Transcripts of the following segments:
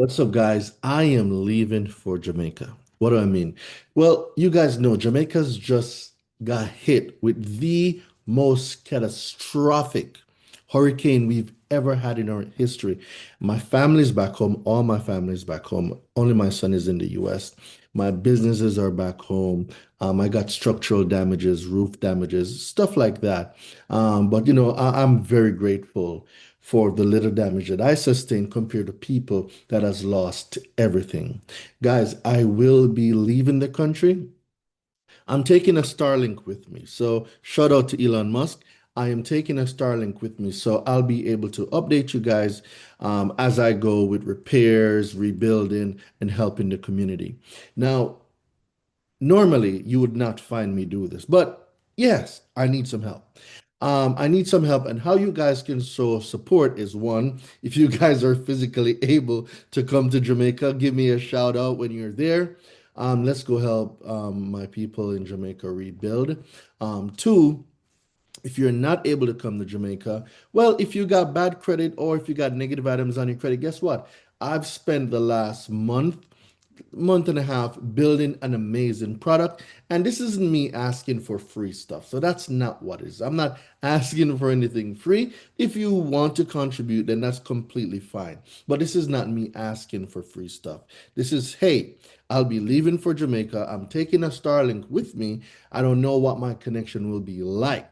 What's up, guys? I am leaving for Jamaica. What do I mean? Well, you guys know Jamaica's just got hit with the most catastrophic hurricane we've ever had in our history. My family's back home, all my family's back home. Only my son is in the US. My businesses are back home. I got structural damages, roof damages, stuff like that. I'm very grateful for the little damage that I sustained compared to people that has lost everything. Guys, I will be leaving the country. I'm taking a Starlink with me. So shout out to Elon Musk. I am taking a Starlink with me, so I'll be able to update you guys as I go with repairs, rebuilding, and helping the community. Now, normally you would not find me do this, but yes, I need some help. I need some help, and how you guys can show support is one, if you guys are physically able to come to Jamaica, give me a shout out when you're there. Let's go help my people in Jamaica rebuild. Two, if you're not able to come to Jamaica, well, if you got bad credit or if you got negative items on your credit, guess what? I've spent the last month and a half building an amazing product. And this isn't me asking for free stuff. So that's not what it is. I'm not asking for anything free. If you want to contribute, then that's completely fine. But this is not me asking for free stuff. This is, hey, I'll be leaving for Jamaica. I'm taking a Starlink with me. I don't know what my connection will be like.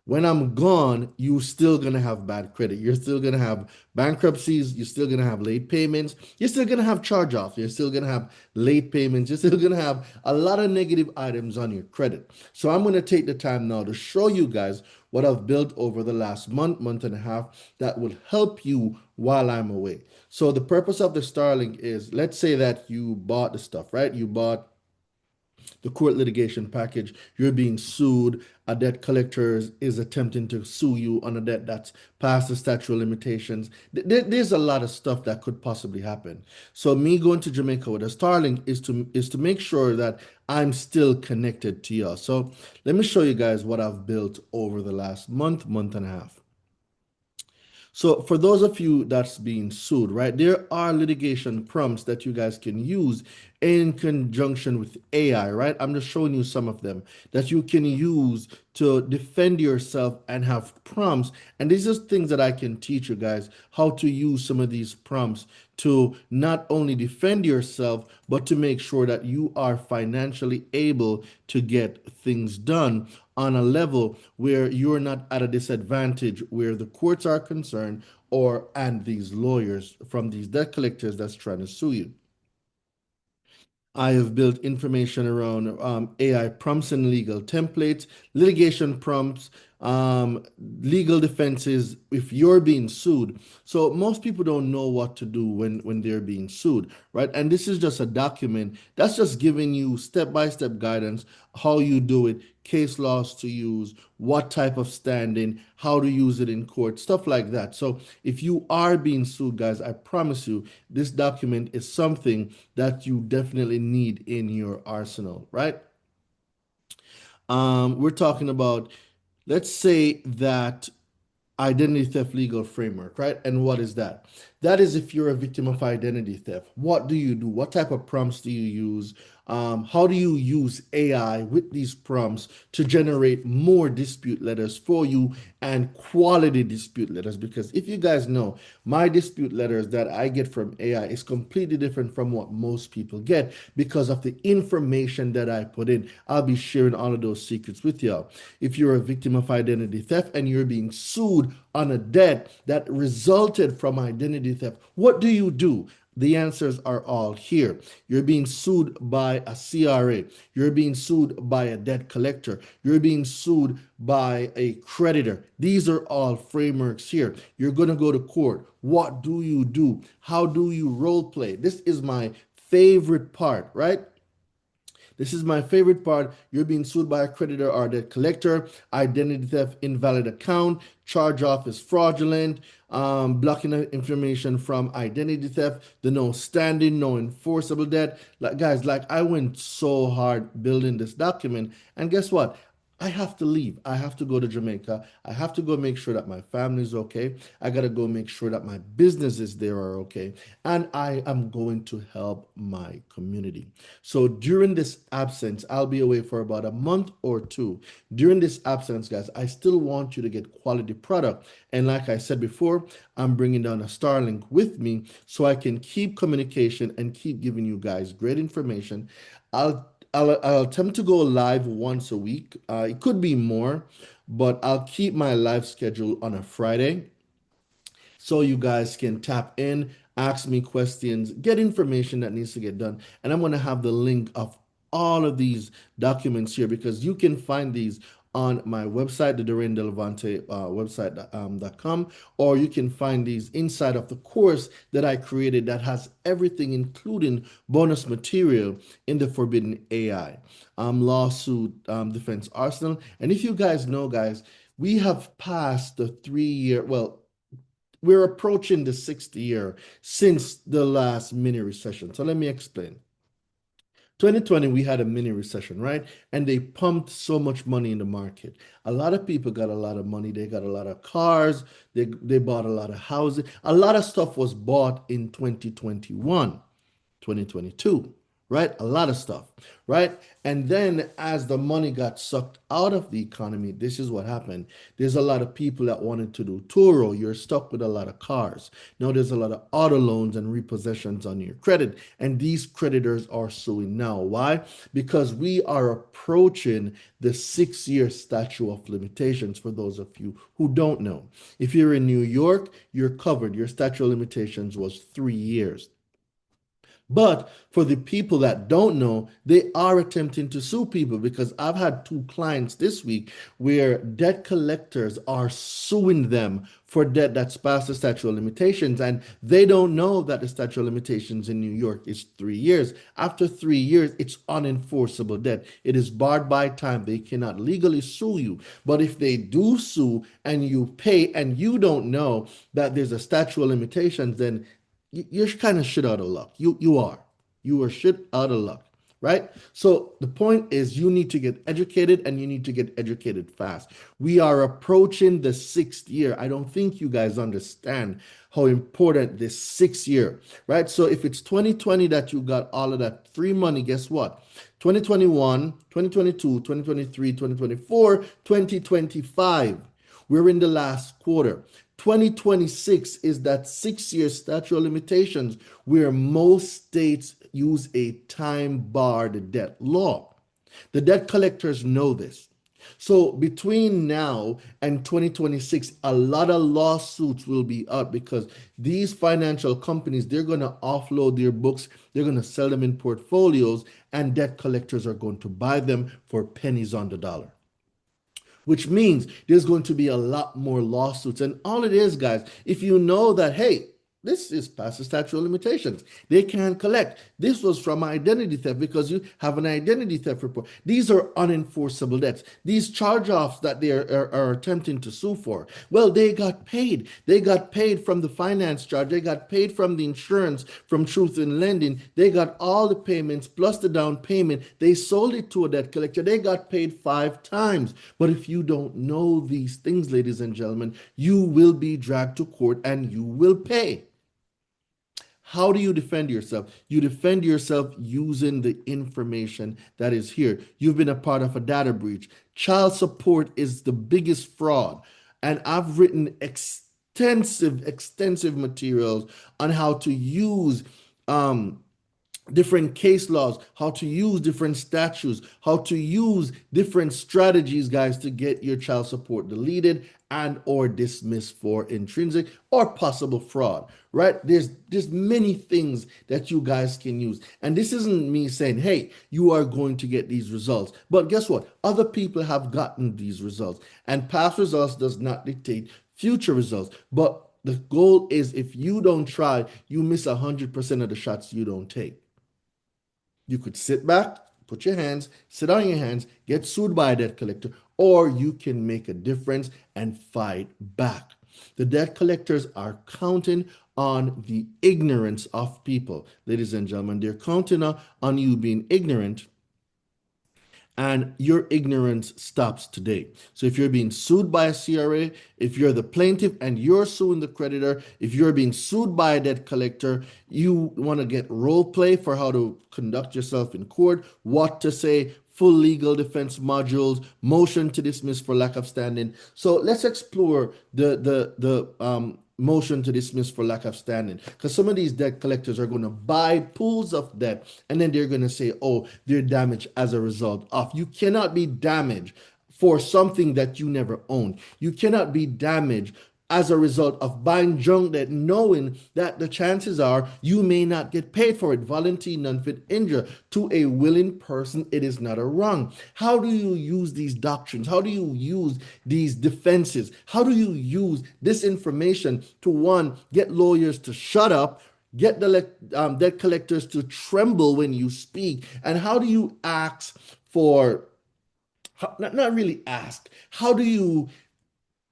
When I'm gone, you're still gonna have bad credit. You're still gonna have bankruptcies. You're still gonna have late payments. You're still gonna have charge-offs. You're still gonna have late payments. You're still gonna have a lot of negative items on your credit. So I'm gonna take the time now to show you guys what I've built over the last month and a half that will help you while I'm away. So the purpose of the Starlink is, let's say that you bought the stuff, right? You bought the court litigation package, you're being sued, a debt collector is attempting to sue you on a debt that's past the statute of limitations. There's a lot of stuff that could possibly happen. So me going to Jamaica with a Starlink is to make sure that I'm still connected to you. So let me show you guys what I've built over the last month and a half. So for those of you that's being sued, right, there are litigation prompts that you guys can use in conjunction with AI, right? I'm just showing you some of them that you can use to defend yourself and have prompts. And these are things that I can teach you guys how to use some of these prompts to not only defend yourself, but to make sure that you are financially able to get things done on a level where you're not at a disadvantage where the courts are concerned or and these lawyers from these debt collectors that's trying to sue you. I have built information around AI prompts and legal templates, litigation prompts, legal defenses if you're being sued. So most people don't know what to do when they're being sued, right? And this is just a document that's just giving you step-by-step guidance, how you do it, case laws to use, what type of standing, how to use it in court, stuff like that. So if you are being sued, guys, I promise you, this document is something that you definitely need in your arsenal, right? We're talking about, let's say that identity theft legal framework, right? And what is that? That is if you're a victim of identity theft. What do you do? What type of prompts do you use? How do you use AI with these prompts to generate more dispute letters for you and quality dispute letters? Because if you guys know, my dispute letters that I get from AI is completely different from what most people get because of the information that I put in. I'll be sharing all of those secrets with y'all. If you're a victim of identity theft and you're being sued on a debt that resulted from identity theft, what do you do? The answers are all here. You're being sued by a CRA. You're being sued by a debt collector. You're being sued by a creditor. These are all frameworks here. You're going to go to court. What do you do? How do you role play? This is my favorite part, right? This is my favorite part. You're being sued by a creditor or debt collector, identity theft, invalid account, charge off is fraudulent, blocking information from identity theft, the no standing, no enforceable debt. Like guys, like I went so hard building this document, and guess what? I have to leave. I have to go to Jamaica. I have to go make sure that my family's okay. I got to go make sure that my businesses there are okay. And I am going to help my community. So during this absence, I'll be away for about a month or two. During this absence, guys, I still want you to get quality product. And like I said before, I'm bringing down a Starlink with me so I can keep communication and keep giving you guys great information. I'll attempt to go live once a week. It could be more, but I'll keep my live schedule on a Friday so you guys can tap in, ask me questions, get information that needs to get done. And I'm going to have the link of all of these documents here because you can find these on my website, the Doreen Delevante website .com, or you can find these inside of the course that I created that has everything, including bonus material in the Forbidden AI lawsuit defense arsenal. And if you guys know, guys, we have passed the 3 year, well, we're approaching the sixth year since the last mini recession. So let me explain. 2020, we had a mini recession, right? And they pumped so much money in the market. A lot of people got a lot of money. They got a lot of cars. They bought a lot of houses. A lot of stuff was bought in 2021. 2022, right? A lot of stuff, right? And then as the money got sucked out of the economy, this is what happened. There's a lot of people that wanted to do Turo. You're stuck with a lot of cars. Now there's a lot of auto loans and repossessions on your credit. And these creditors are suing now. Why? Because we are approaching the 6 year statute of limitations for those of you who don't know. If you're in New York, you're covered. Your statute of limitations was 3 years. But for the people that don't know, they are attempting to sue people because I've had two clients this week where debt collectors are suing them for debt that's past the statute of limitations. And they don't know that the statute of limitations in New York is 3 years. After 3 years, it's unenforceable debt. It is barred by time. They cannot legally sue you. But if they do sue and you pay and you don't know that there's a statute of limitations, then you're kind of shit out of luck. You are shit out of luck, right? So the point is you need to get educated and you need to get educated fast. We are approaching the sixth year. I don't think you guys understand how important this 6 year, right? So if it's 2020 that you got all of that free money, guess what? 2021, 2022, 2023, 2024, 2025. We're in the last quarter. 2026 is that 6 year statute of limitations where most states use a time barred debt law. The debt collectors know this. So between now and 2026, a lot of lawsuits will be out because these financial companies, they're going to offload their books, they're going to sell them in portfolios, and debt collectors are going to buy them for pennies on the dollar, which means there's going to be a lot more lawsuits. And all it is, guys, if you know that, hey, this is past the statute of limitations. They can't collect. This was from identity theft because you have an identity theft report. These are unenforceable debts. These charge-offs that they are attempting to sue for, well, they got paid. They got paid from the finance charge. They got paid from the insurance, from Truth in Lending. They got all the payments plus the down payment. They sold it to a debt collector. They got paid 5 times. But if you don't know these things, ladies and gentlemen, you will be dragged to court and you will pay. How do you defend yourself? You defend yourself using the information that is here. You've been a part of a data breach. Child support is the biggest fraud. And I've written extensive materials on how to use different case laws, how to use different statutes, how to use different strategies, guys, to get your child support deleted and or dismissed for intrinsic or possible fraud, right? There's many things that you guys can use. And this isn't me saying, hey, you are going to get these results. But guess what? Other people have gotten these results. And past results does not dictate future results. But the goal is if you don't try, you miss 100% of the shots you don't take. You could sit back, put your hands, sit on your hands, get sued by a debt collector, or you can make a difference and fight back. The debt collectors are counting on the ignorance of people. Ladies and gentlemen, they're counting on you being ignorant and your ignorance stops today. So if you're being sued by a CRA, if you're the plaintiff and you're suing the creditor, if you're being sued by a debt collector, you want to get role play for how to conduct yourself in court, what to say, full legal defense modules, motion to dismiss for lack of standing. So let's explore the motion to dismiss for lack of standing, because some of these debt collectors are going to buy pools of debt and then they're going to say, oh, they're damaged as a result of. You cannot be damaged for something that you never owned. You cannot be damaged as a result of buying junk that, knowing that the chances are you may not get paid for it. Volunteer non-fit injure to a willing person, it is not a wrong. How do you use these doctrines? How do you use these defenses? How do you use this information to, one, get lawyers to shut up, get the debt collectors to tremble when you speak, and how do you ask for, not really ask, how do you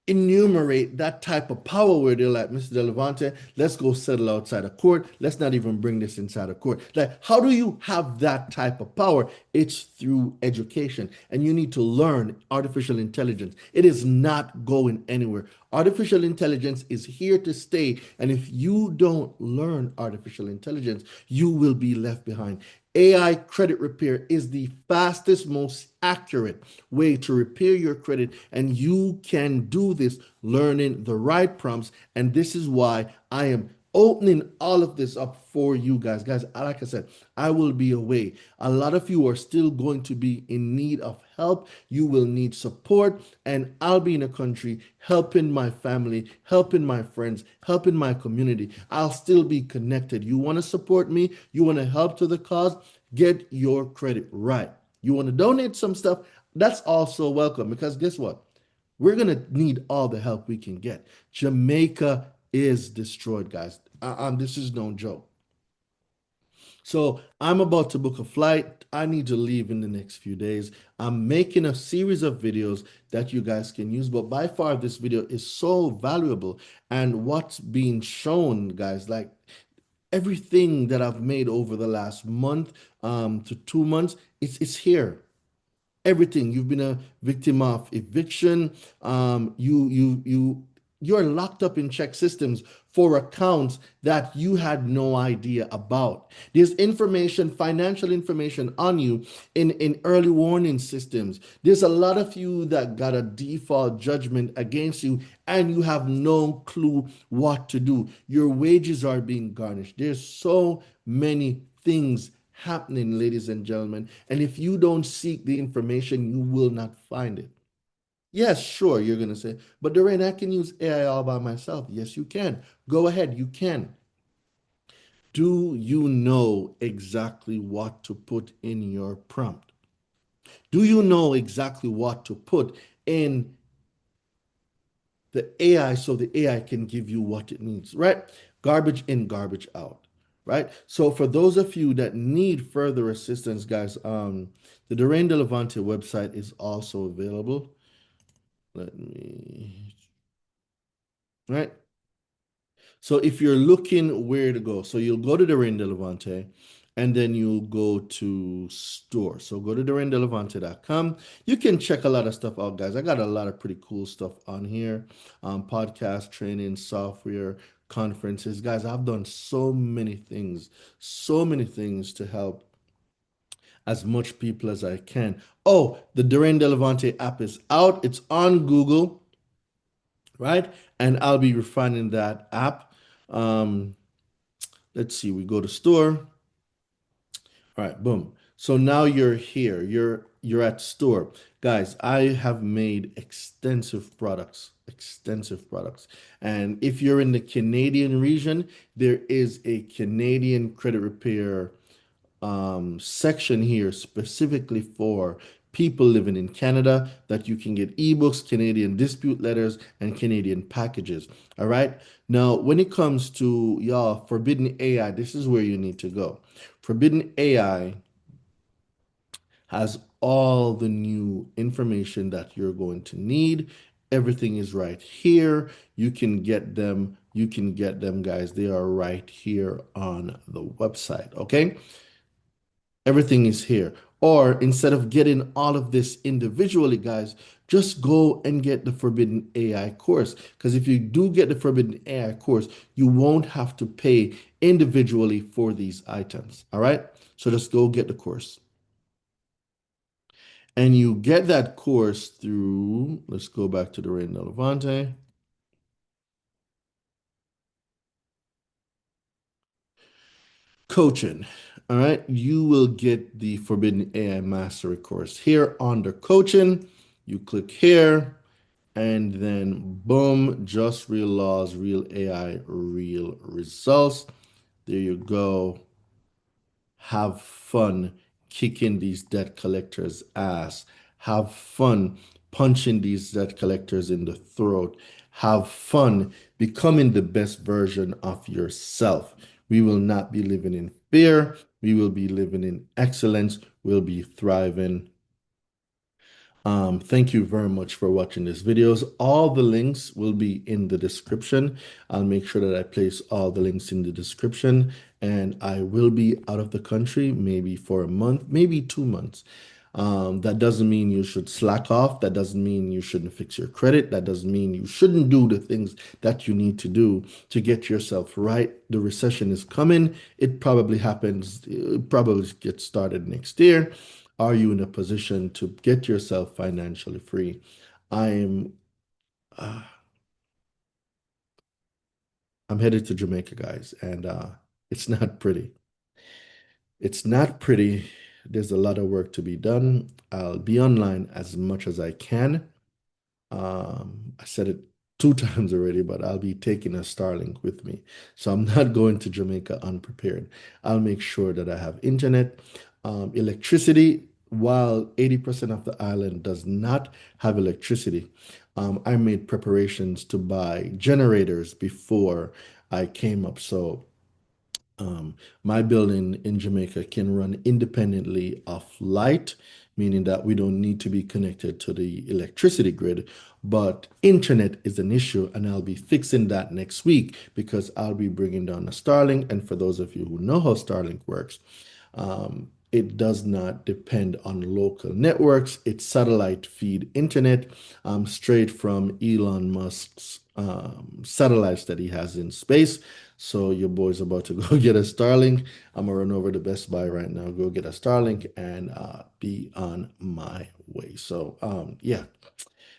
enumerate that type of power where they're like, Mr. Delevante, let's go settle outside of court. Let's not even bring this inside of court. Like, how do you have that type of power? It's through education. And you need to learn artificial intelligence. It is not going anywhere. Artificial intelligence is here to stay. And if you don't learn artificial intelligence, you will be left behind. AI credit repair is the fastest, most accurate way to repair your credit, and you can do this learning the right prompts. And this is why I am opening all of this up for you guys. Guys, like I said, I will be away. A lot of you are still going to be in need of help. You will need support, and I'll be in a country helping my family, helping my friends, helping my community. I'll still be connected. You want to support me? You want to help to the cause? Get your credit right. You want to donate some stuff? That's also welcome, because guess what? We're going to need all the help we can get. Jamaica is destroyed, guys. This is no joke. So I'm about to book a flight. I need to leave in the next few days. I'm making a series of videos that you guys can use, but by far this video is so valuable. And what's being shown, guys, like everything that I've made over the last month to 2 months, it's here. Everything. You've been a victim of eviction. You're locked up in check systems for accounts that you had no idea about. There's information, financial information on you in early warning systems. There's a lot of you that got a default judgment against you and you have no clue what to do. Your wages are being garnished. There's so many things happening, ladies and gentlemen. And if you don't seek the information, you will not find it. Yes, sure, you're going to say, but Doreen, I can use AI all by myself. Yes, you can. Go ahead, you can. Do you know exactly what to put in your prompt? Do you know exactly what to put in the AI so the AI can give you what it needs, right? Garbage in, garbage out, right? So for those of you that need further assistance, guys, the Doreen De Levante website is also available. Let me, right? So if you're looking where to go, so you'll go to Doreen De Levante and then you'll go to store. So go to DoreenDeLevante.com. You can check a lot of stuff out, guys. I got a lot of pretty cool stuff on here. Podcast training, software, conferences. Guys, I've done so many things to help as much people as I can. Oh, the Doreen De Levante app is out. It's on Google, right? And I'll be refining that app. Um, let's see, we go to store. All right, boom. So now you're here. You're at store. Guys, I have made extensive products. And if you're in the Canadian region, there is a Canadian credit repair section here specifically for people living in Canada, that you can get ebooks, Canadian dispute letters, and Canadian packages. All right. Now, when it comes to y'all, Forbidden AI, this is where you need to go. Forbidden AI has all the new information that you're going to need. Everything is right here. You can get them. You can get them, guys. They are right here on the website. Okay. Everything is here. Or instead of getting all of this individually, guys, just go and get the Forbidden AI course. Because if you do get the Forbidden AI course, you won't have to pay individually for these items. All right. So just go get the course. And you get that course through, let's go back to the Reina Levante. Coaching. All right. You will get the Forbidden AI Mastery course here under coaching. You click here and then boom, just real laws, real AI, real results. There you go. Have fun kicking these debt collectors' ass. Have fun punching these debt collectors in the throat. Have fun becoming the best version of yourself. We will not be living in fear. We will be living in excellence. We'll be thriving. Thank you very much for watching these videos. All the links will be in the description. I'll make sure that I place all the links in the description, and I will be out of the country maybe for a month, maybe 2 months. That doesn't mean you should slack off. That doesn't mean you shouldn't fix your credit. That doesn't mean you shouldn't do the things that you need to do to get yourself right. The recession is coming. It probably happens, it probably gets started next year. Are you in a position to get yourself financially free? I'm uh, I'm headed to Jamaica, guys, and it's not pretty. It's not pretty. There's a lot of work to be done. I'll be online as much as I can. I said it 2 times already, but I'll be taking a Starlink with me. So I'm not going to Jamaica unprepared. I'll make sure that I have internet, electricity. While 80% of the island does not have electricity, I made preparations to buy generators before I came up. So my building in Jamaica can run independently of light, meaning that we don't need to be connected to the electricity grid. But internet is an issue, and I'll be fixing that next week because I'll be bringing down a Starlink. And for those of you who know how Starlink works, it does not depend on local networks. It's satellite feed internet straight from Elon Musk's satellites that he has in space. So your boy's about to go get a Starlink. I'm gonna run over to Best Buy right now, go get a Starlink, and be on my way. So yeah,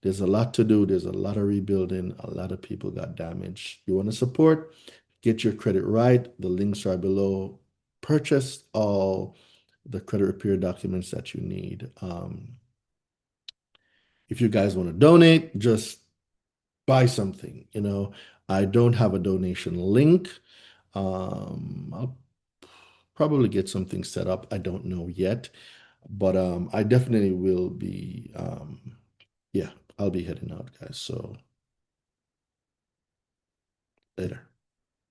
there's a lot to do. There's a lot of rebuilding. A lot of people got damaged. You want to support? Get your credit right. The links are below. Purchase all the credit repair documents that you need. If you guys want to donate, just buy something. I don't have a donation link. I'll probably get something set up. I don't know yet, but I definitely will be. Yeah, I'll be heading out, guys. So later.